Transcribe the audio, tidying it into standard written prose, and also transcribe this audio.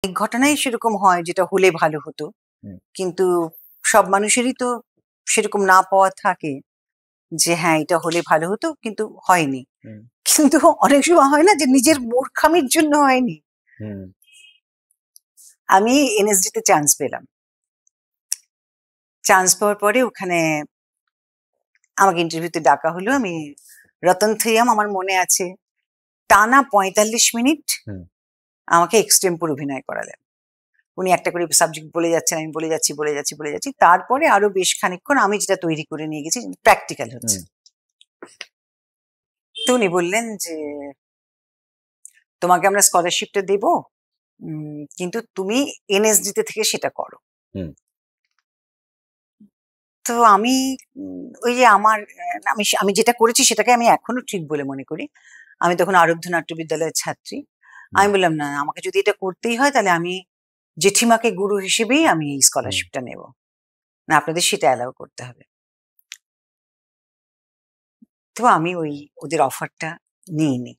এই ঘটনাই সেরকম হয় যেটা হলে ভালো হতো, কিন্তু সব মানুষেরই তো সেরকম না পাওয়া থাকে যে হ্যাঁ এটা হলে ভালো হতো, কিন্তু হয়নি। কিন্তু অনেক সময় হয় না যে নিজের মূর্খামির জন্য হয়নি। আমি এনএসডি তে চান্স পেলাম। চান্স পাওয়ার পরে ওখানে আমাকে ইন্টারভিউতে ডাকা হলো। আমি রতন থিয়াম আমার মনে আছে, টানা 45 মিনিট আমাকে এক্সটেম্পোর অভিনয় করালেন। উনি একটা করে সাবজেক্ট বলে যাচ্ছেন, আমি বলে যাচ্ছি। তারপরে আরো বেশ খানিকক্ষণ আমি যেটা তৈরি করে নিয়ে গেছি প্র্যাকটিক্যাল হচ্ছে। তো উনি বললেন যে তোমাকে আমরা স্কলারশিপটা দেবো, কিন্তু তুমি এনএসডি তে থেকে সেটা করো। তো আমি ওই যে আমার আমি যেটা করেছি সেটাকে আমি এখনো ঠিক বলে মনে করি। আমি তখন আরব্ধ নাট্য বিদ্যালয়ের ছাত্রী। আমি বললাম না, আমাকে যদি এটা করতেই হয় তাহলে আমি জেঠিমাকে গুরু হিসেবেই আমি এই স্কলারশিপটা নেব, না আপনাদের সেটা অ্যালাউ করতে হবে। তো আমি ওদের অফারটা নিইনি।